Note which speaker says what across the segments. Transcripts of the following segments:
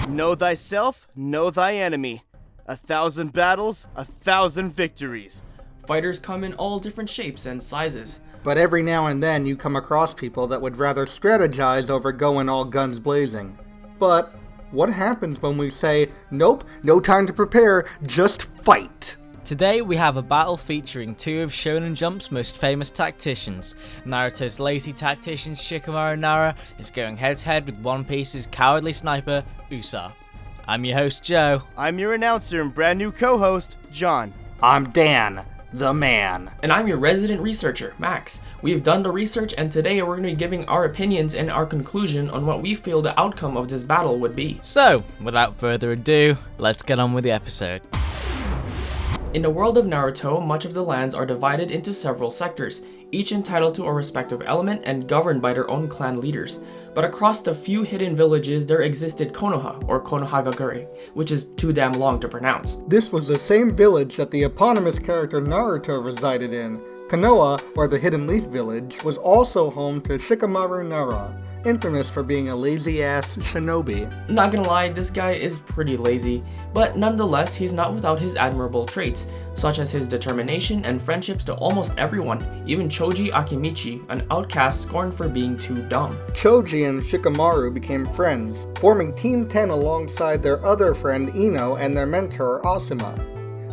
Speaker 1: Know thyself, know thy enemy. 1,000 battles, 1,000 victories.
Speaker 2: Fighters come in all different shapes and sizes.
Speaker 3: But every now and then you come across people that would rather strategize over going all guns blazing. But what happens when we say, nope, no time to prepare, just fight?
Speaker 4: Today we have a battle featuring two of Shonen Jump's most famous tacticians. Naruto's lazy tactician Shikamaru Nara is going head to head with One Piece's cowardly sniper Usopp. I'm your host Joe.
Speaker 1: I'm your announcer and brand new co-host, John.
Speaker 3: I'm Dan, the man.
Speaker 2: And I'm your resident researcher, Max. We've done the research and today we're going to be giving our opinions and our conclusion on what we feel the outcome of this battle would be.
Speaker 4: So, without further ado, let's get on with the episode.
Speaker 2: In the world of Naruto, much of the lands are divided into several sectors, each entitled to a respective element and governed by their own clan leaders. But across the few hidden villages there existed Konoha, or Konohagakure, which is too damn long to pronounce.
Speaker 3: This was the same village that the eponymous character Naruto resided in. Konoha, or the Hidden Leaf Village, was also home to Shikamaru Nara, infamous for being a lazy-ass shinobi.
Speaker 2: Not gonna lie, this guy is pretty lazy, but nonetheless he's not without his admirable traits, such as his determination and friendships to almost everyone, even Choji Akimichi, an outcast scorned for being too dumb.
Speaker 3: Choji and Shikamaru became friends, forming Team 10 alongside their other friend Ino and their mentor Asuma.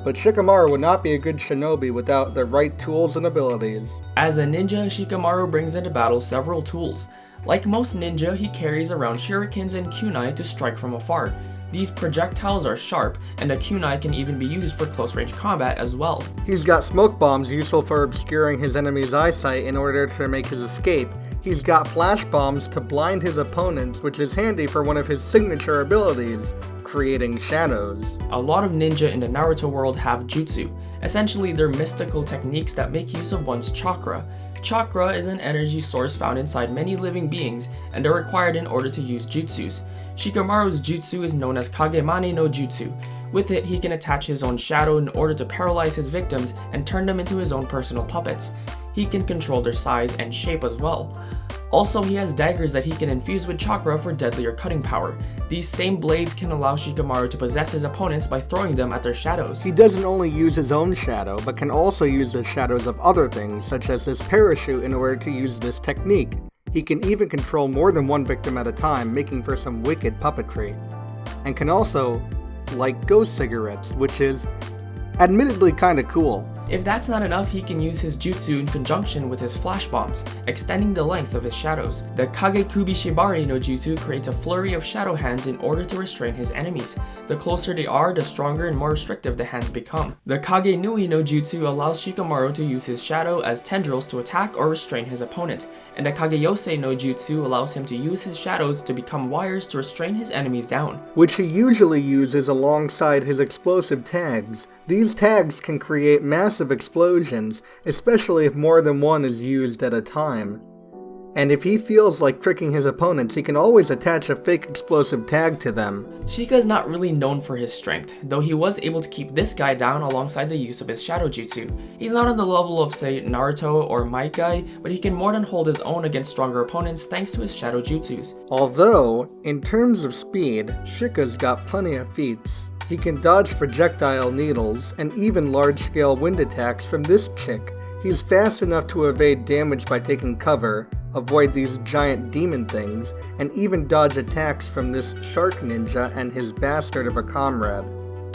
Speaker 3: But Shikamaru would not be a good shinobi without the right tools and abilities.
Speaker 2: As a ninja, Shikamaru brings into battle several tools. Like most ninja, he carries around shurikens and kunai to strike from afar. These projectiles are sharp, and a kunai can even be used for close-range combat as well.
Speaker 3: He's got smoke bombs useful for obscuring his enemy's eyesight in order to make his escape. He's got flash bombs to blind his opponents, which is handy for one of his signature abilities, creating shadows.
Speaker 2: A lot of ninja in the Naruto world have jutsu. Essentially, they're mystical techniques that make use of one's chakra. Chakra is an energy source found inside many living beings, and they're required in order to use jutsus. Shikamaru's jutsu is known as Kagemane no Jutsu. With it, he can attach his own shadow in order to paralyze his victims and turn them into his own personal puppets. He can control their size and shape as well. Also, he has daggers that he can infuse with chakra for deadlier cutting power. These same blades can allow Shikamaru to possess his opponents by throwing them at their shadows.
Speaker 3: He doesn't only use his own shadow, but can also use the shadows of other things, such as this parachute, in order to use this technique. He can even control more than one victim at a time, making for some wicked puppetry. And can also light ghost cigarettes, which is admittedly kinda cool.
Speaker 2: If that's not enough, he can use his jutsu in conjunction with his flash bombs, extending the length of his shadows. The Kagekubi Shibari no Jutsu creates a flurry of shadow hands in order to restrain his enemies. The closer they are, the stronger and more restrictive the hands become. The Kage Nui no Jutsu allows Shikamaru to use his shadow as tendrils to attack or restrain his opponent, and the Kageyose no Jutsu allows him to use his shadows to become wires to restrain his enemies down,
Speaker 3: which he usually uses alongside his explosive tags. These tags can create massive explosions, especially if more than one is used at a time. And if he feels like tricking his opponents, he can always attach a fake explosive tag to them.
Speaker 2: Shika is not really known for his strength, though he was able to keep this guy down alongside the use of his shadow jutsu. He's not on the level of, say, Naruto or Might Guy, but he can more than hold his own against stronger opponents thanks to his shadow jutsus.
Speaker 3: Although, in terms of speed, Shika's got plenty of feats. He can dodge projectile needles and even large-scale wind attacks from this chick. He's fast enough to evade damage by taking cover, avoid these giant demon things, and even dodge attacks from this shark ninja and his bastard of a comrade.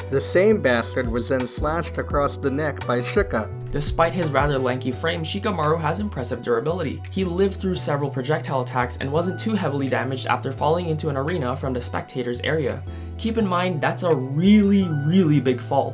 Speaker 3: The same bastard was then slashed across the neck by Shika.
Speaker 2: Despite his rather lanky frame, Shikamaru has impressive durability. He lived through several projectile attacks and wasn't too heavily damaged after falling into an arena from the spectators' area. Keep in mind, that's a really big fall.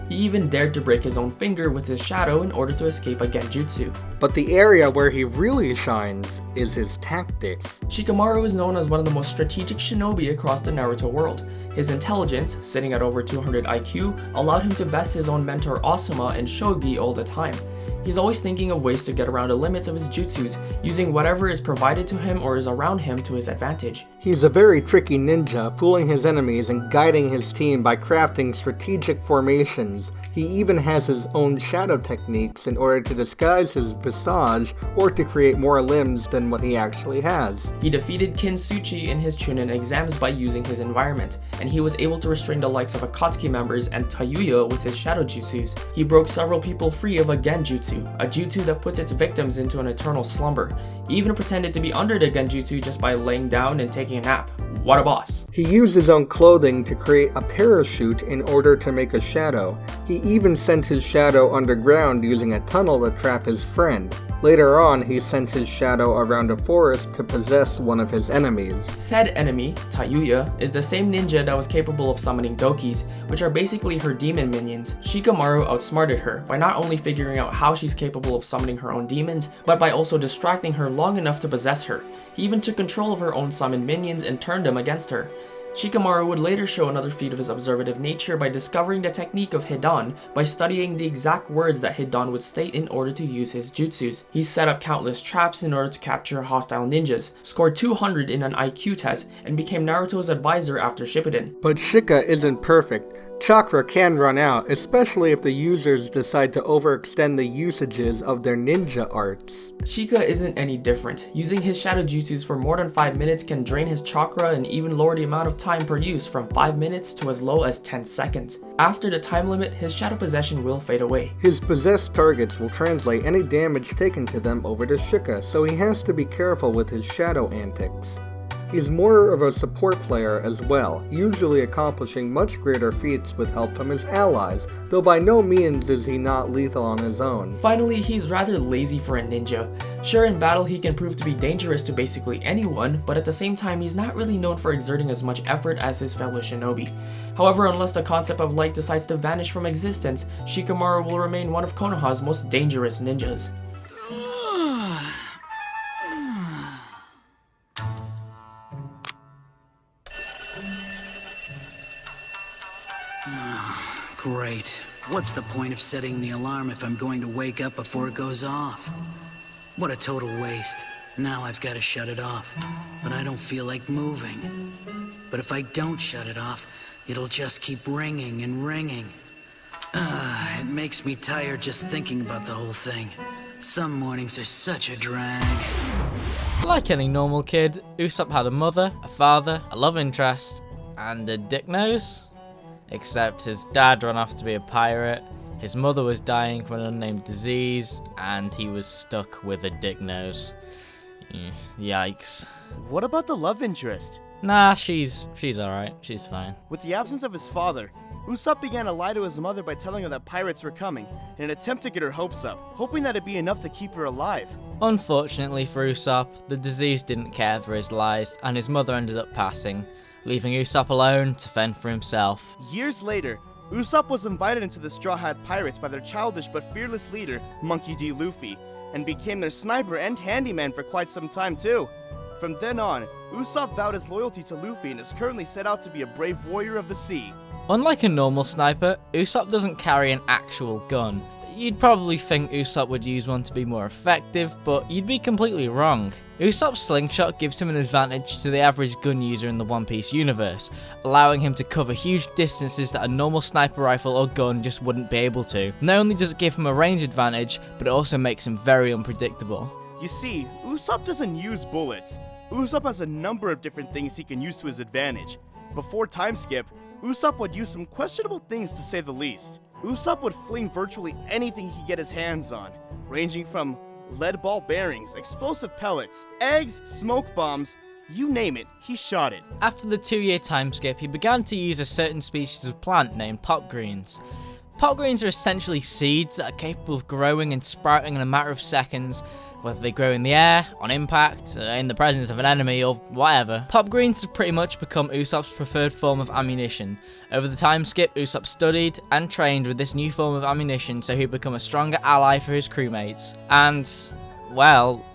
Speaker 2: He even dared to break his own finger with his shadow in order to escape a genjutsu.
Speaker 3: But the area where he really shines is his tactics.
Speaker 2: Shikamaru is known as one of the most strategic shinobi across the Naruto world. His intelligence, sitting at over 200 IQ, allowed him to best his own mentor Asuma and shogi all the time. He's always thinking of ways to get around the limits of his jutsus, using whatever is provided to him or is around him to his advantage.
Speaker 3: He's a very tricky ninja, fooling his enemies and guiding his team by crafting strategic formations. He even has his own shadow techniques in order to disguise his visage or to create more limbs than what he actually has.
Speaker 2: He defeated Kintsuchi in his Chunin exams by using his environment, and he was able to restrain the likes of Akatsuki members and Tayuya with his shadow jutsus. He broke several people free of a genjutsu, a jutsu that puts its victims into an eternal slumber. He even pretended to be under the genjutsu just by laying down and taking a nap. What a boss.
Speaker 3: He used his own clothing to create a parachute in order to make a shadow. He even sent his shadow underground using a tunnel to trap his friend. Later on, he sent his shadow around a forest to possess one of his enemies.
Speaker 2: Said enemy, Tayuya, is the same ninja that was capable of summoning Dokis, which are basically her demon minions. Shikamaru outsmarted her by not only figuring out how she's capable of summoning her own demons, but by also distracting her long enough to possess her. He even took control of her own summoned minions and turned them against her. Shikamaru would later show another feat of his observative nature by discovering the technique of Hidan by studying the exact words that Hidan would state in order to use his jutsus. He set up countless traps in order to capture hostile ninjas, scored 200 in an IQ test, and became Naruto's advisor after Shippuden.
Speaker 3: But Shika isn't perfect. Chakra can run out, especially if the users decide to overextend the usages of their ninja arts.
Speaker 2: Shika isn't any different. Using his shadow jutsus for more than 5 minutes can drain his chakra and even lower the amount of time per use from 5 minutes to as low as 10 seconds. After the time limit, his shadow possession will fade away.
Speaker 3: His possessed targets will translate any damage taken to them over to Shika, so he has to be careful with his shadow antics. He's more of a support player as well, usually accomplishing much greater feats with help from his allies, though by no means is he not lethal on his own.
Speaker 2: Finally, he's rather lazy for a ninja. Sure, in battle he can prove to be dangerous to basically anyone, but at the same time he's not really known for exerting as much effort as his fellow shinobi. However, unless the concept of light decides to vanish from existence, Shikamaru will remain one of Konoha's most dangerous ninjas.
Speaker 5: Great. What's the point of setting the alarm if I'm going to wake up before it goes off? What a total waste. Now I've got to shut it off, but I don't feel like moving. But if I don't shut it off, it'll just keep ringing and ringing. It makes me tired just thinking about the whole thing. Some mornings are such a drag.
Speaker 4: Like any normal kid, Usopp had a mother, a father, a love interest, and a dick nose. Except his dad ran off to be a pirate, his mother was dying from an unnamed disease, and he was stuck with a dick nose. Yikes.
Speaker 1: What about the love interest?
Speaker 4: Nah, she's alright, she's fine.
Speaker 1: With the absence of his father, Usopp began to lie to his mother by telling her that pirates were coming, in an attempt to get her hopes up, hoping that it'd be enough to keep her alive.
Speaker 4: Unfortunately for Usopp, the disease didn't care for his lies, and his mother ended up passing, leaving Usopp alone to fend for himself.
Speaker 1: Years later, Usopp was invited into the Straw Hat Pirates by their childish but fearless leader, Monkey D. Luffy, and became their sniper and handyman for quite some time too. From then on, Usopp vowed his loyalty to Luffy and is currently set out to be a brave warrior of the sea.
Speaker 4: Unlike a normal sniper, Usopp doesn't carry an actual gun. You'd probably think Usopp would use one to be more effective, but you'd be completely wrong. Usopp's slingshot gives him an advantage to the average gun user in the One Piece universe, allowing him to cover huge distances that a normal sniper rifle or gun just wouldn't be able to. Not only does it give him a range advantage, but it also makes him very unpredictable.
Speaker 1: You see, Usopp doesn't use bullets. Usopp has a number of different things he can use to his advantage. Before time skip, Usopp would use some questionable things to say the least. Usopp would fling virtually anything he could get his hands on, ranging from lead ball bearings, explosive pellets, eggs, smoke bombs, you name it, he shot it.
Speaker 4: After the 2-year time skip, he began to use a certain species of plant named pop greens. Pop greens are essentially seeds that are capable of growing and sprouting in a matter of seconds, whether they grow in the air, on impact, in the presence of an enemy, or whatever. Pop greens have pretty much become Usopp's preferred form of ammunition. Over the time skip, Usopp studied and trained with this new form of ammunition so he'd become a stronger ally for his crewmates. And, well,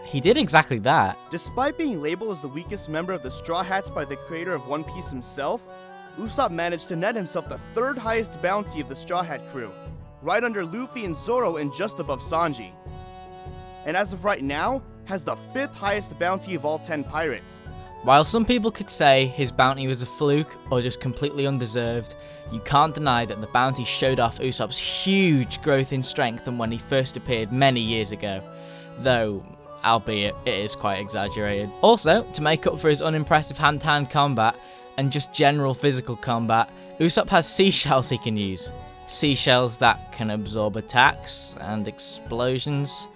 Speaker 4: he did exactly that.
Speaker 1: Despite being labeled as the weakest member of the Straw Hats by the creator of One Piece himself, Usopp managed to net himself the 3rd highest bounty of the Straw Hat crew. right under Luffy and Zoro and just above Sanji. And as of right now, has the 5th highest bounty of all 10 pirates.
Speaker 4: While some people could say his bounty was a fluke or just completely undeserved, you can't deny that the bounty showed off Usopp's huge growth in strength from when he first appeared many years ago, though albeit it is quite exaggerated. Also, to make up for his unimpressive hand-to-hand combat and just general physical combat, Usopp has seashells he can use. Seashells that can absorb attacks and explosions,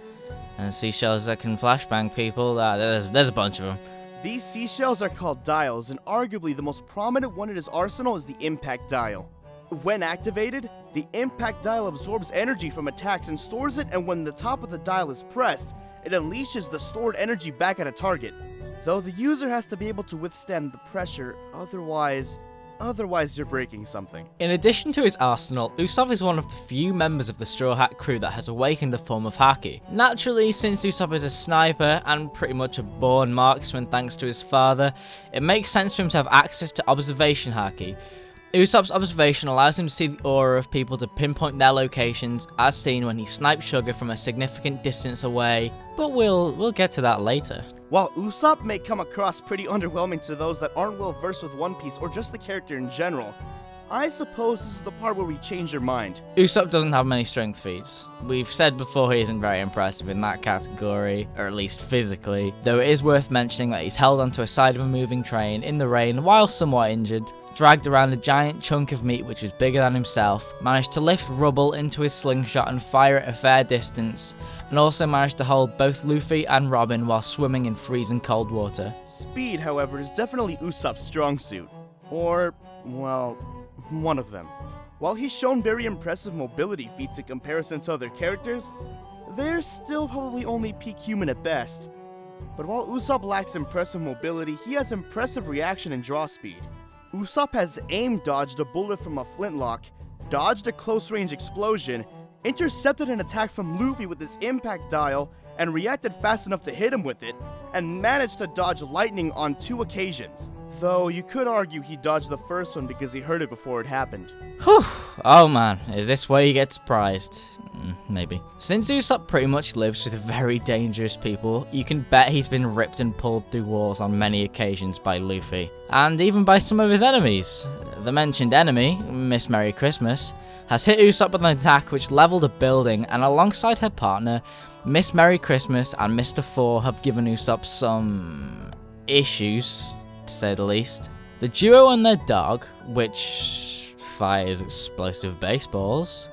Speaker 4: and seashells that can flashbang people. There's a bunch of them.
Speaker 1: These seashells are called dials, and arguably the most prominent one in his arsenal is the impact dial. When activated, the impact dial absorbs energy from attacks and stores it, and when the top of the dial is pressed, it unleashes the stored energy back at a target. Though the user has to be able to withstand the pressure, otherwise you're breaking something.
Speaker 4: In addition to his arsenal, Usopp is one of the few members of the Straw Hat crew that has awakened the form of Haki. Naturally, since Usopp is a sniper and pretty much a born marksman thanks to his father, it makes sense for him to have access to observation Haki. Usopp's observation allows him to see the aura of people to pinpoint their locations, as seen when he sniped Sugar from a significant distance away, but we'll get to that later.
Speaker 1: While Usopp may come across pretty underwhelming to those that aren't well versed with One Piece or just the character in general, I suppose this is the part where we change your mind.
Speaker 4: Usopp doesn't have many strength feats. We've said before he isn't very impressive in that category, or at least physically, though it is worth mentioning that he's held onto a side of a moving train in the rain while somewhat injured, dragged around a giant chunk of meat which was bigger than himself, managed to lift rubble into his slingshot and fire it a fair distance, and also managed to hold both Luffy and Robin while swimming in freezing cold water.
Speaker 1: Speed, however, is definitely Usopp's strong suit. Or, well, one of them. While he's shown very impressive mobility feats in comparison to other characters, they're still probably only peak human at best. But while Usopp lacks impressive mobility, he has impressive reaction and draw speed. Usopp has aim dodged a bullet from a flintlock, dodged a close-range explosion, intercepted an attack from Luffy with his impact dial, and reacted fast enough to hit him with it, and managed to dodge lightning on 2 occasions. Though you could argue he dodged the first one because he heard it before it happened.
Speaker 4: Whew, oh man, is this where you get surprised? Maybe. Since Usopp pretty much lives with very dangerous people, you can bet he's been ripped and pulled through walls on many occasions by Luffy, and even by some of his enemies. The mentioned enemy, Miss Merry Christmas, has hit Usopp with an attack which leveled a building, and alongside her partner, Miss Merry Christmas and Mr. Four have given Usopp some issues, to say the least. The duo and their dog, which fires explosive baseballs,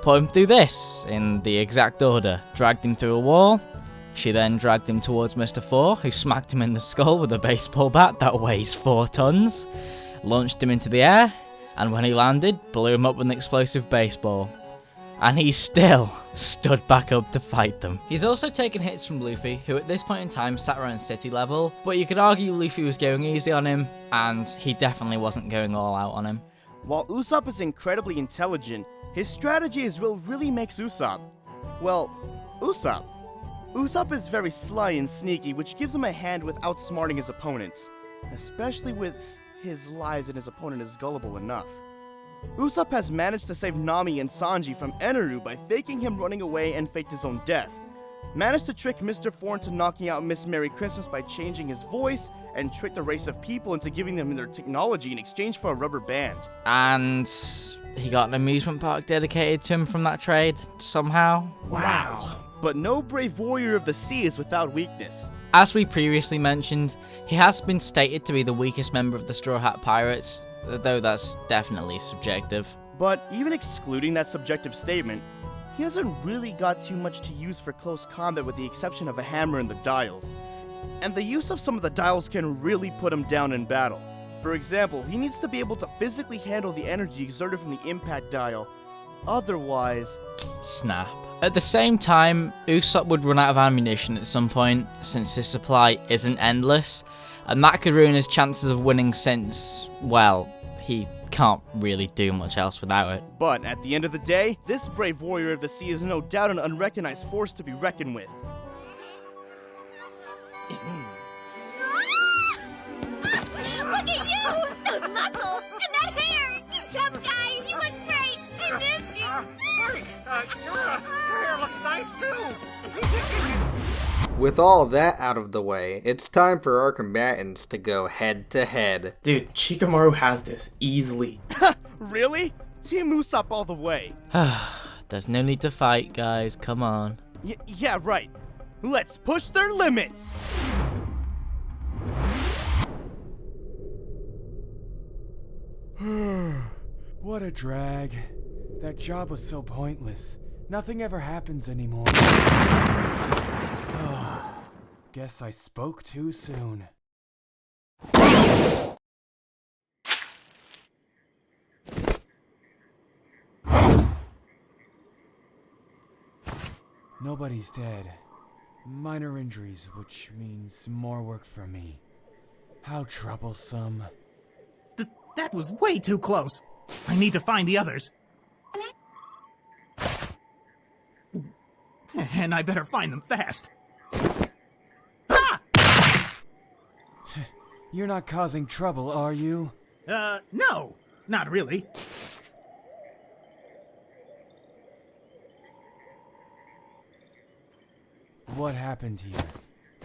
Speaker 4: put him through this, in the exact order. Dragged him through a wall. She then dragged him towards Mr. Four, who smacked him in the skull with a baseball bat that weighs 4 tons. Launched him into the air, and when he landed, blew him up with an explosive baseball. And he still stood back up to fight them. He's also taken hits from Luffy, who at this point in time sat around city level, but you could argue Luffy was going easy on him, and he definitely wasn't going all out on him.
Speaker 1: While Usopp is incredibly intelligent, his strategy is what really makes Usopp. Well, Usopp. Usopp is very sly and sneaky, which gives him a hand with outsmarting his opponents, especially with his lies and his opponent is gullible enough. Usopp has managed to save Nami and Sanji from Eneru by faking him running away and faked his own death. Managed to trick Mr. Four into knocking out Miss Merry Christmas by changing his voice, and tricked a race of people into giving them their technology in exchange for a rubber band.
Speaker 4: And he got an amusement park dedicated to him from that trade, somehow.
Speaker 1: Wow. But no brave warrior of the sea is without weakness.
Speaker 4: As we previously mentioned, he has been stated to be the weakest member of the Straw Hat Pirates, though that's definitely subjective.
Speaker 1: But even excluding that subjective statement, he hasn't really got too much to use for close combat with the exception of a hammer and the dials. And the use of some of the dials can really put him down in battle. For example, he needs to be able to physically handle the energy exerted from the impact dial. Otherwise...
Speaker 4: Snap. At the same time, Usopp would run out of ammunition at some point, since his supply isn't endless, and that could ruin his chances of winning since, well, he can't really do much else without it.
Speaker 1: But at the end of the day, this brave warrior of the sea is no doubt an unrecognized force to be reckoned with.
Speaker 6: Look at you! Those muscles! And that hair! You tough guy! You look great! I missed you!
Speaker 7: Thanks!
Speaker 3: With all that out of the way, it's time for our combatants to go head to head.
Speaker 2: Dude, Shikamaru has this, easily.
Speaker 1: Really? Team Usopp all the way.
Speaker 4: There's no need to fight, guys. Come on.
Speaker 1: Yeah, right. Let's push their limits!
Speaker 7: What a drag. That job was so pointless. Nothing ever happens anymore. Guess I spoke too soon. Nobody's dead. Minor injuries, which means more work for me. How troublesome.
Speaker 8: That was way too close. I need to find the others. And I better find them fast. Ah!
Speaker 7: You're not causing trouble, are you?
Speaker 8: No. Not really.
Speaker 7: What happened here?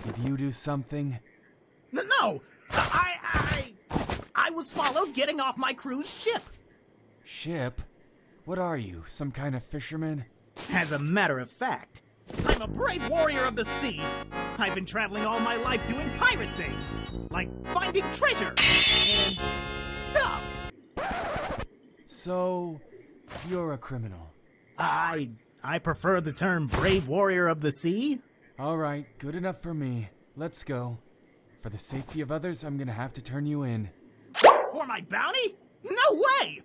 Speaker 7: Did you do something?
Speaker 8: No! I was followed getting off my cruise ship.
Speaker 7: Ship? What are you, some kind of fisherman?
Speaker 8: As a matter of fact, I'm a brave warrior of the sea. I've been traveling all my life doing pirate things, like finding treasure and stuff.
Speaker 7: So, you're a criminal.
Speaker 8: I prefer the term brave warrior of the sea.
Speaker 7: All right, good enough for me. Let's go. For the safety of others, I'm gonna have to turn you in.
Speaker 8: For my bounty? No way!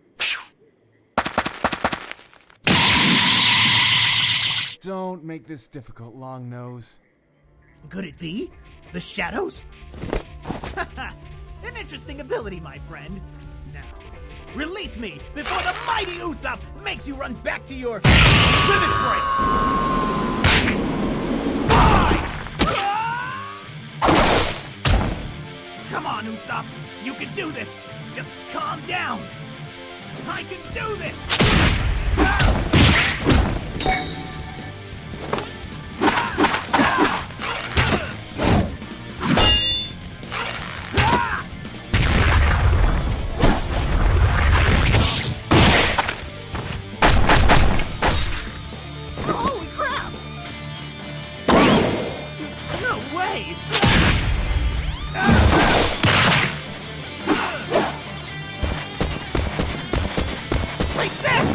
Speaker 7: Don't make this difficult, Long Nose.
Speaker 8: Could it be? The shadows? An interesting ability, my friend. Now, release me before the mighty Usopp makes you run back to your limit break! Come on, Usopp. You can do this. Just calm down. I can do this. Holy crap! No way! Take this!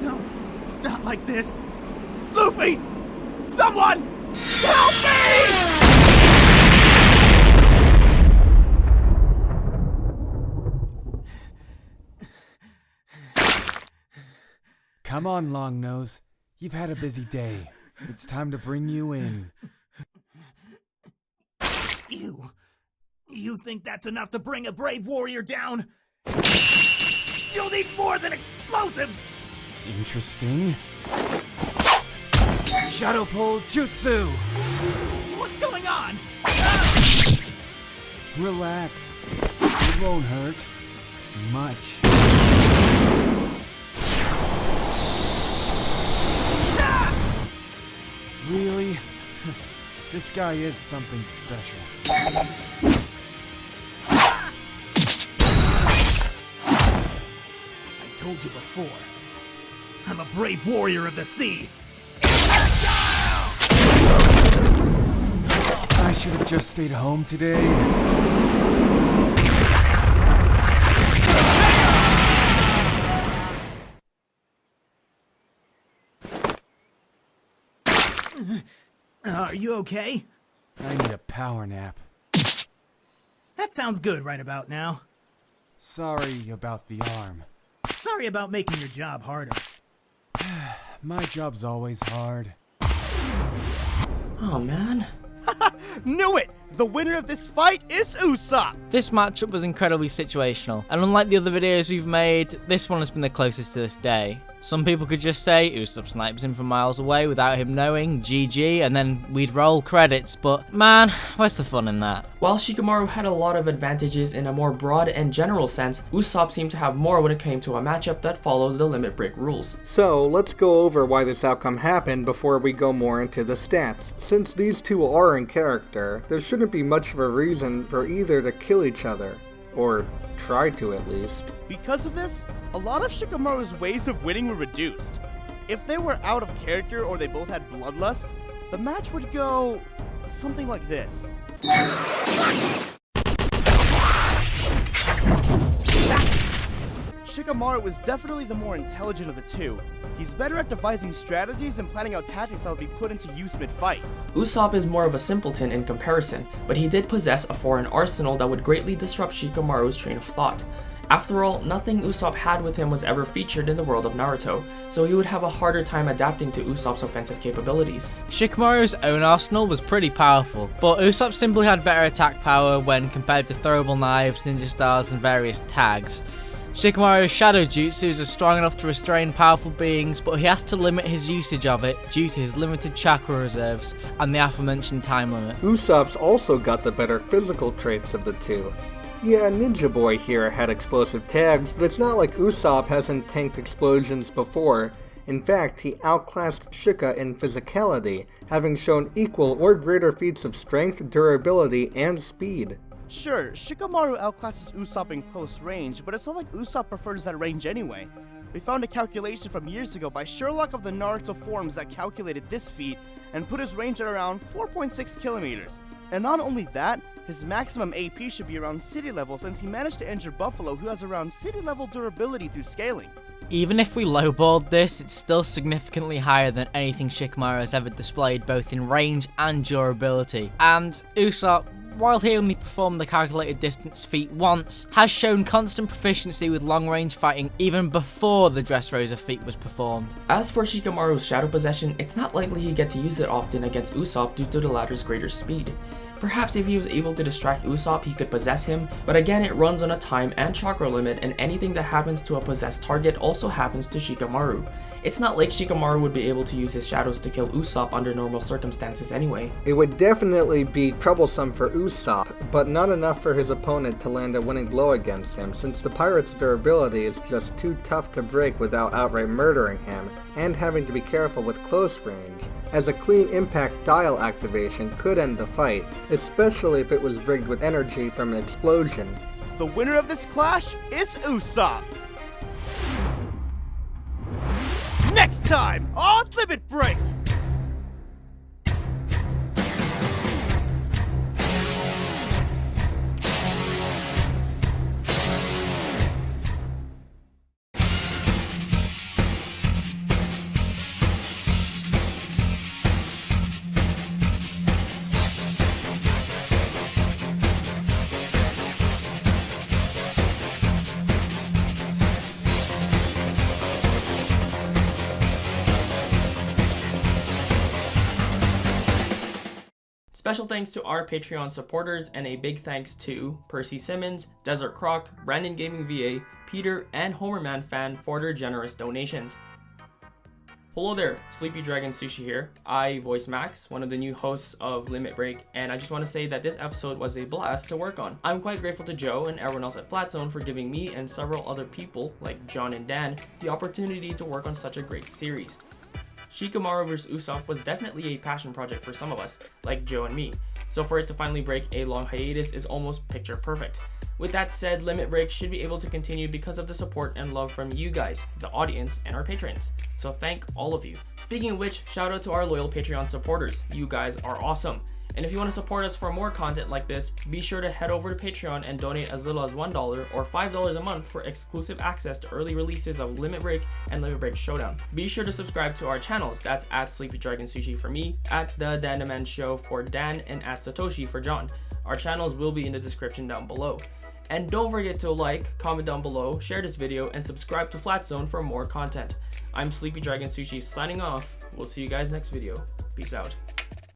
Speaker 8: No, not like this. Luffy! Someone! Help me!
Speaker 7: Come on, Long Nose. You've had a busy day. It's time to bring you in.
Speaker 8: You think that's enough to bring a brave warrior down? You'll need more than explosives!
Speaker 7: Interesting. Shadow Pole Jutsu!
Speaker 8: What's going on?
Speaker 7: Relax. It won't hurt. Much. Really? This guy is something special.
Speaker 8: I told you before. I'm a brave warrior of the sea.
Speaker 7: I should have just stayed home today.
Speaker 8: Are you okay?
Speaker 7: I need a power nap.
Speaker 8: That sounds good right about now.
Speaker 7: Sorry about the arm.
Speaker 8: Sorry about making your job harder.
Speaker 7: My job's always hard.
Speaker 2: Oh man.
Speaker 1: Knew it! The winner of this fight is Usopp!
Speaker 4: This matchup was incredibly situational, and unlike the other videos we've made, this one has been the closest to this day. Some people could just say Usopp snipes him from miles away without him knowing, GG, and then we'd roll credits, but man, where's the fun in that?
Speaker 2: While Shikamaru had a lot of advantages in a more broad and general sense, Usopp seemed to have more when it came to a matchup that follows the limit break rules.
Speaker 3: So, let's go over why this outcome happened before we go more into the stats. Since these two are in character, there shouldn't be much of a reason for either to kill each other. Or try to, at least.
Speaker 1: Because of this, a lot of Shikamaru's ways of winning were reduced. If they were out of character or they both had bloodlust, the match would go something like this. Shikamaru was definitely the more intelligent of the two. He's better at devising strategies and planning out tactics that would be put into use mid-fight.
Speaker 2: Usopp is more of a simpleton in comparison, but he did possess a foreign arsenal that would greatly disrupt Shikamaru's train of thought. After all, nothing Usopp had with him was ever featured in the world of Naruto, so he would have a harder time adapting to Usopp's offensive capabilities.
Speaker 4: Shikamaru's own arsenal was pretty powerful, but Usopp simply had better attack power when compared to throwable knives, ninja stars, and various tags. Shikamaru's shadow jutsus are strong enough to restrain powerful beings, but he has to limit his usage of it due to his limited chakra reserves and the aforementioned time limit.
Speaker 3: Usopp's also got the better physical traits of the two. Yeah, Ninja Boy here had explosive tags, but it's not like Usopp hasn't tanked explosions before. In fact, he outclassed Shika in physicality, having shown equal or greater feats of strength, durability, and speed.
Speaker 1: Sure, Shikamaru outclasses Usopp in close range, but it's not like Usopp prefers that range anyway. We found a calculation from years ago by Sherlock of the Naruto forums that calculated this feat and put his range at around 4.6 kilometers. And not only that, his maximum AP should be around city level since he managed to injure Buffalo, who has around city level durability through scaling.
Speaker 4: Even if we lowballed this, it's still significantly higher than anything Shikamaru has ever displayed both in range and durability. And Usopp, while he only performed the calculated distance feat once, has shown constant proficiency with long-range fighting even before the Dressrosa feat was performed.
Speaker 2: As for Shikamaru's shadow possession, it's not likely he'd get to use it often against Usopp due to the latter's greater speed. Perhaps if he was able to distract Usopp, he could possess him, but again it runs on a time and chakra limit, and anything that happens to a possessed target also happens to Shikamaru. It's not like Shikamaru would be able to use his shadows to kill Usopp under normal circumstances anyway.
Speaker 3: It would definitely be troublesome for Usopp, but not enough for his opponent to land a winning blow against him, since the pirate's durability is just too tough to break without outright murdering him, and having to be careful with close range, as a clean impact dial activation could end the fight, especially if it was rigged with energy from an explosion.
Speaker 1: The winner of this clash is Usopp! Next time on Limit Break!
Speaker 2: Special thanks to our Patreon supporters, and a big thanks to Percy Simmons, Desert Croc, Brandon Gaming VA, Peter, and Homerman Fan for their generous donations. Hello there, Sleepy Dragon Sushi here. I voice Max, one of the new hosts of Limit Break, and I just want to say that this episode was a blast to work on. I'm quite grateful to Joe and everyone else at FlatZone for giving me and several other people, like John and Dan, the opportunity to work on such a great series. Shikamaru vs Usopp was definitely a passion project for some of us, like Joe and me, so for it to finally break a long hiatus is almost picture perfect. With that said, Limit Break should be able to continue because of the support and love from you guys, the audience, and our patrons. So thank all of you. Speaking of which, shout out to our loyal Patreon supporters. You guys are awesome. And if you want to support us for more content like this, be sure to head over to Patreon and donate as little as $1 or $5 a month for exclusive access to early releases of Limit Break and Limit Break Showdown. Be sure to subscribe to our channels. That's at Sleepy Dragon Sushi for me, at The Danaman Show for Dan, and at Satoshi for John. Our channels will be in the description down below. And don't forget to like, comment down below, share this video, and subscribe to FlatZone for more content. I'm Sleepy Dragon Sushi signing off. We'll see you guys next video. Peace out.